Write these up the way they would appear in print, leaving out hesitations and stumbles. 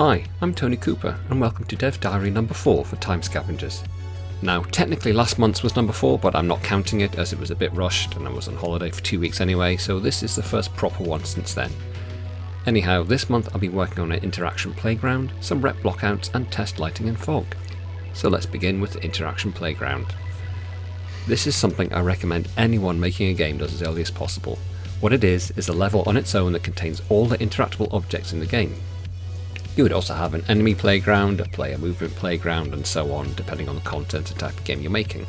Hi, I'm Tony Cooper and welcome to Dev Diary number 4 for Time Scavengers. Now technically last month's was number 4, but I'm not counting it as it was a bit rushed and I was on holiday for 2 weeks anyway, so this is the first proper one since then. Anyhow, this month I'll be working on an interaction playground, some rep blockouts and test lighting and fog. So let's begin with the interaction playground. This is something I recommend anyone making a game does as early as possible. What it is a level on its own that contains all the interactable objects in the game. You would also have an enemy playground, a player movement playground and so on, depending on the content and type of game you're making.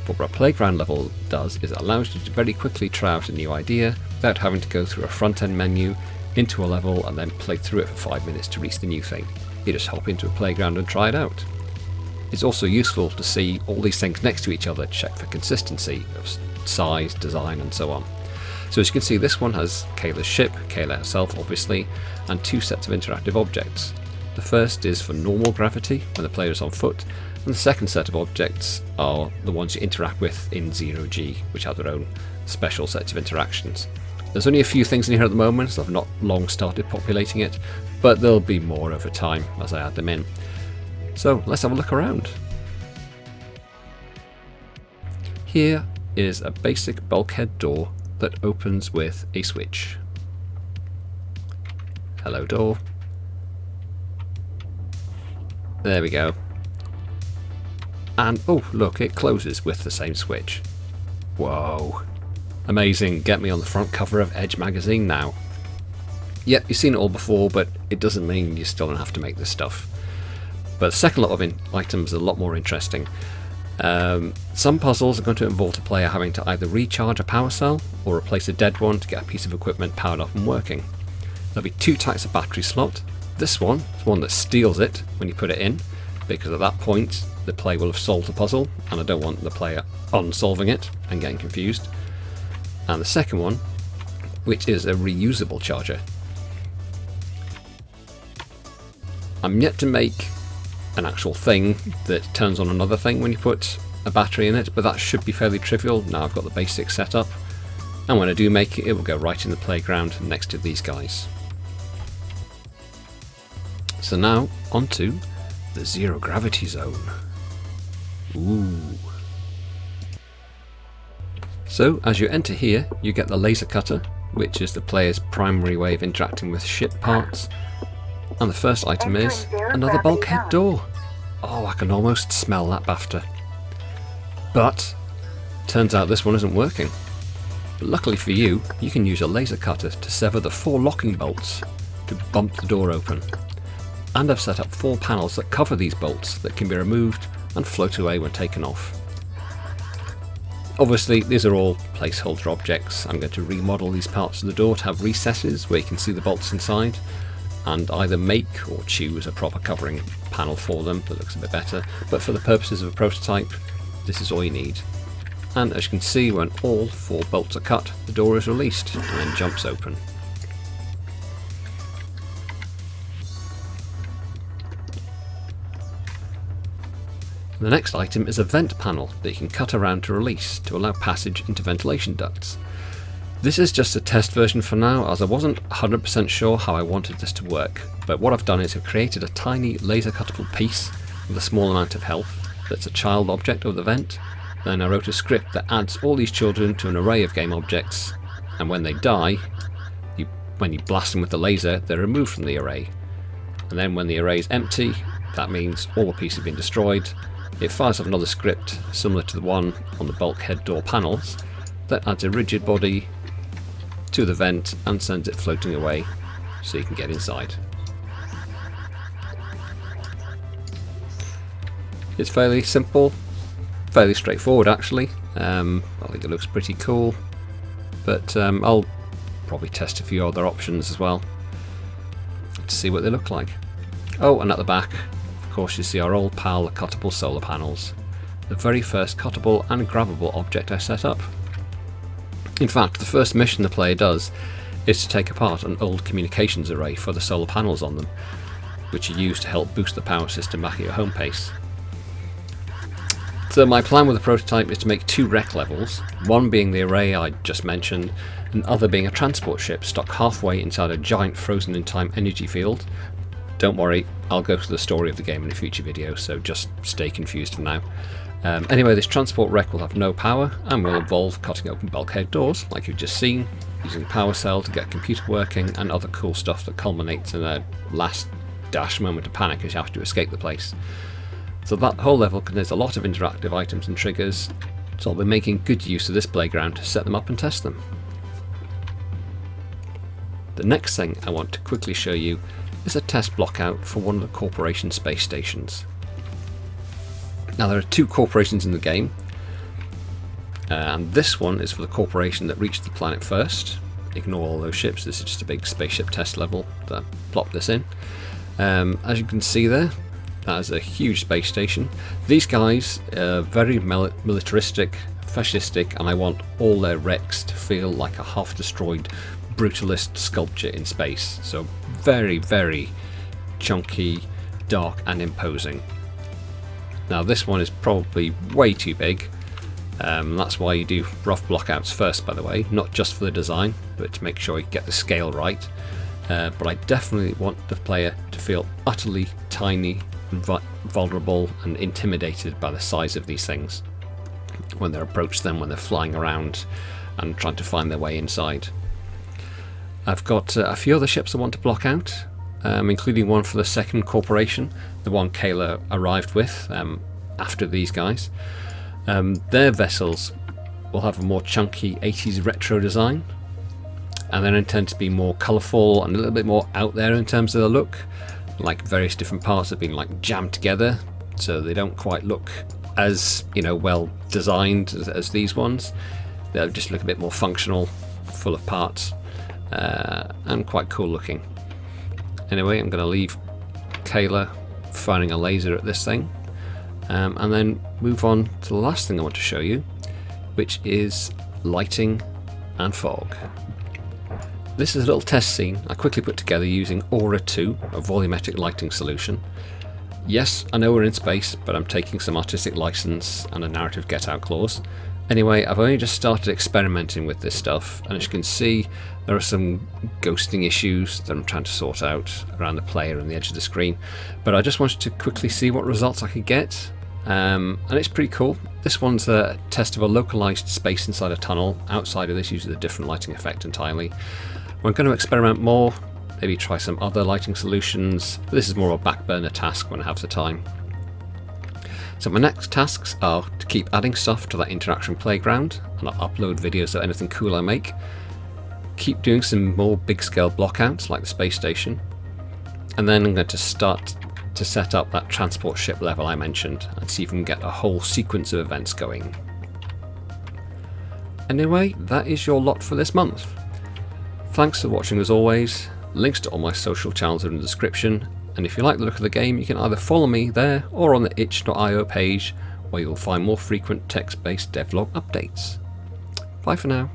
But what a playground level does is it allows you to very quickly try out a new idea without having to go through a front-end menu, into a level and then play through it for 5 minutes to reach the new thing. You just hop into a playground and try it out. It's also useful to see all these things next to each other to check for consistency of size, design and so on. So as you can see, this one has Kayla's ship, Kayla herself obviously, and 2 sets of interactive objects. The first is for normal gravity when the player is on foot, and the second set of objects are the ones you interact with in 0G, which have their own special sets of interactions. There's only a few things in here at the moment, so I've not long started populating it, but there'll be more over time as I add them in. So let's have a look around. Here is a basic bulkhead door that opens with a switch. Hello door. There we go. And oh look, it closes with the same switch. Whoa. Amazing, get me on the front cover of Edge magazine now. Yep, you've seen it all before, but it doesn't mean you still don't have to make this stuff. But the second lot of items are a lot more interesting. Some puzzles are going to involve the player having to either recharge a power cell or replace a dead one to get a piece of equipment powered up and working. There'll be 2 types of battery slot. This one is one that steals it when you put it in, because at that point the player will have solved the puzzle and I don't want the player unsolving it and getting confused. And the second one, which is a reusable charger. I'm yet to make an actual thing that turns on another thing when you put a battery in it, but that should be fairly trivial now I've got the basics set up, and when I do make it, it will go right in the playground next to these guys. So now onto the zero gravity zone. Ooh. So as you enter here, you get the laser cutter, which is the player's primary way of interacting with ship parts. And the first item is another bulkhead door. Oh, I can almost smell that BAFTA. But turns out this one isn't working. But luckily for you, you can use a laser cutter to sever the 4 locking bolts to bump the door open. And I've set up 4 panels that cover these bolts that can be removed and float away when taken off. Obviously these are all placeholder objects. I'm going to remodel these parts of the door to have recesses where you can see the bolts inside, and either make or choose a proper covering panel for them that looks a bit better, but for the purposes of a prototype this is all you need. And as you can see, when all 4 bolts are cut, the door is released and then jumps open. The next item is a vent panel that you can cut around to release to allow passage into ventilation ducts. This is just a test version for now, as I wasn't 100% sure how I wanted this to work, but what I've done is I've created a tiny laser cuttable piece with a small amount of health that's a child object of the vent. Then I wrote a script that adds all these children to an array of game objects, and when they die, when you blast them with the laser, they're removed from the array. And then when the array is empty, that means all the pieces have been destroyed. It fires off another script similar to the one on the bulkhead door panels that adds a rigid body to the vent and sends it floating away so you can get inside. It's fairly simple, fairly straightforward actually. I think it looks pretty cool, but I'll probably test a few other options as well to see what they look like. Oh, and at the back, of course, you see our old pal, the cuttable solar panels. The very first cuttable and grabbable object I set up. In fact, the first mission the player does is to take apart an old communications array for the solar panels on them, which you use to help boost the power system back at your home base. So my plan with the prototype is to make 2 wreck levels, one being the array I just mentioned, and the other being a transport ship stuck halfway inside a giant frozen in time energy field don't worry, I'll go through the story of the game in a future video, so just stay confused for now. Anyway, this transport wreck will have no power and will involve cutting open bulkhead doors, like you've just seen, using power cell to get a computer working, and other cool stuff that culminates in a last dash moment of panic as you have to escape the place. So that whole level contains a lot of interactive items and triggers, so I'll be making good use of this playground to set them up and test them. The next thing I want to quickly show you is a test blockout for one of the corporation space stations. Now there are 2 corporations in the game, and this one is for the corporation that reached the planet first. Ignore all those ships, this is just a big spaceship test level that plopped this in. As you can see there, that is a huge space station. These guys are very militaristic, fascistic, and I want all their wrecks to feel like a half-destroyed brutalist sculpture in space. So very, very chunky, dark and imposing. Now this one is probably way too big. That's why you do rough blockouts first, by the way, not just for the design, but to make sure you get the scale right. But I definitely want the player to feel utterly tiny, vulnerable and intimidated by the size of these things when they approach them, when they're flying around and trying to find their way inside. I've got a few other ships I want to block out, including one for the second corporation, the one Kayla arrived with after these guys. Their vessels will have a more chunky 80s retro design, and they intend to be more colourful and a little bit more out there in terms of the look. Like various different parts have been like jammed together, so they don't quite look as, you know, well designed as these ones. They'll just look a bit more functional, full of parts, and quite cool looking. Anyway, I'm going to leave Kayla firing a laser at this thing, and then move on to the last thing I want to show you, which is lighting and fog. This is a little test scene I quickly put together using Aura 2, a volumetric lighting solution. Yes, I know we're in space, but I'm taking some artistic license and a narrative get-out clause. Anyway, I've only just started experimenting with this stuff, and as you can see, there are some ghosting issues that I'm trying to sort out around the player and the edge of the screen, but I just wanted to quickly see what results I could get, and it's pretty cool. This one's a test of a localized space inside a tunnel. Outside of this uses a different lighting effect entirely. I'm going to experiment more, maybe try some other lighting solutions, but this is more of a back burner task when I have the time. So my next tasks are to keep adding stuff to that interaction playground, and I'll upload videos of anything cool I make. Keep doing some more big scale blockouts like the space station, and then I'm going to start to set up that transport ship level I mentioned and see if we can get a whole sequence of events going. Anyway, that is your lot for this month. Thanks for watching as always. Links to all my social channels are in the description, and if you like the look of the game, you can either follow me there or on the itch.io page, where you'll find more frequent text-based devlog updates. Bye for now.